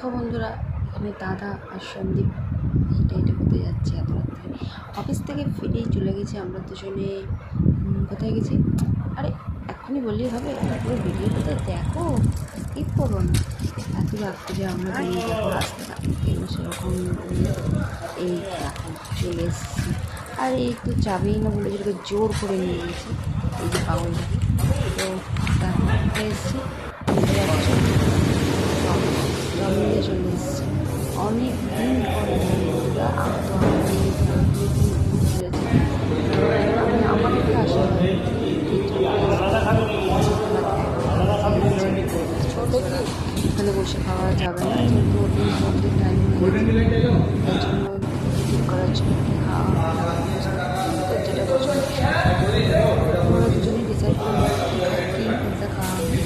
দেখো বন্ধুরা, এখানে দাদা আর সন্দীপ হেঁটে হেঁটে কোথায় যাচ্ছে এত রাত্রে। অফিস থেকে ফিরেই চলে গেছি আমরা দুজনে। কোথায় গেছি? আরে এখনই বললেই হবে? পুরো ভিডিওটা তো দেখো, স্কিপ করো না। এত রাত্রে আমরা বেরিয়ে যাবো রাস্তাটা এবং সেরকম এই দেখো চলে এসেছি। আর এই তো যাবেই না বলে যেটাকে জোর করে নিয়ে গেছি এই যে পাগলটাকে। তো দেখো কোথায় এসেছি, রমণীতে চলে এসেছি অনেক দিন পরে। বন্ধুরা আর তো আমি আমাদেরকে আসা এখানে বসে খাওয়া যাবে না, যেহেতু ওদের মন্দির টাইম হয়ে গেছে, তার জন্য টিকিট করার জন্য খাওয়া যেটা পছন্দ আমরা দুজনেই ডিসাইড করে কী পিৎজা খাওয়া হবে।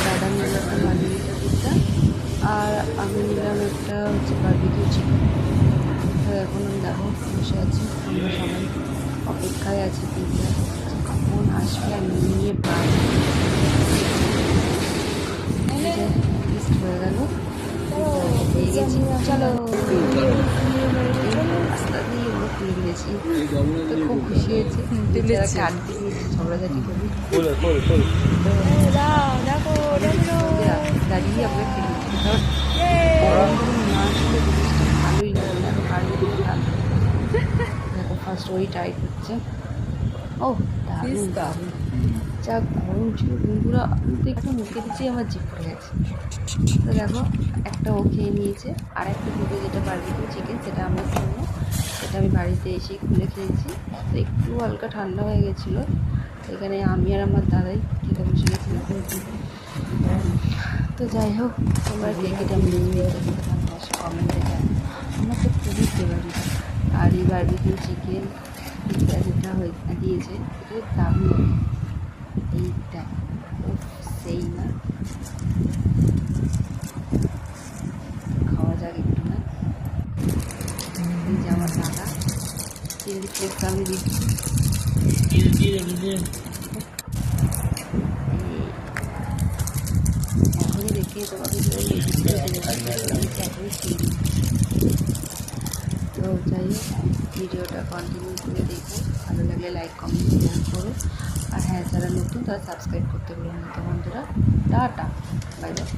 দাদা নিল একটা মার্গারিটা পিৎজা আর আমি নিলাম একটা হচ্ছে বারবিকিউ চিকেন। তো এখন আমি দেখো বসে আছি, আমরা সবাই অপেক্ষায় আছি পিৎজা কখন আসবে আর নিয়ে পাই। টেস্ট হয়ে গেল, পেয়ে গেছি। চলো রাস্তা দিয়ে আমরা খুলে গেছি, তো খুব খুশি হয়েছে। কাটতে গিয়েছি ঝগড়াঝাটি করি, দাঁড়িয়ে আমরা খেলেছি। কারণ গরম গরম না আসলে জিনিসটা ভালোই লাগে না, আরও ভালো। দেখো ফার্স্ট ওই টাইট হচ্ছে। ও দারুণ দারুণ, যা গরম ছিল বন্ধুরা, আমি তো একটু মুখে দিচ্ছি আমার জিভ পড়ে গেছে। তো দেখো একটা ও খেয়ে নিয়েছে, আর একটা দুটো যেটা বারবিকিউ চিকেন সেটা আমার জন্য, সেটা আমি বাড়িতে এসে খুলে খেয়েছি। তো একটু হালকা ঠান্ডা হয়ে গেছিলো, এখানে আমি আর আমার দাদাই খেতে বসে গেছিলাম। তো যাই হোক, তোমরা কে কেটে কমেন্টে জানো, আমার তো খুবই ফেভারিট। আর এই বারবিকিউ চিকেন পিৎজা যেটা দিয়েছে এটা দারুণ, এইটা সেই না, খাওয়া যাক একটু না। এই যে আমার দাদা চিলি ফ্লেক্স আমি দিচ্ছি, এখনই দেখে তোমাকে তো যাই হোক, ভিডিওটা কন্টিনিউ করে দেখো, ভালো লাগলে লাইক কমেন্ট শেয়ার করো। আর হ্যাঁ, যারা নতুন তারা সাবস্ক্রাইব করতে পারো না। তো বন্ধুরা টাটা, বাই বাই।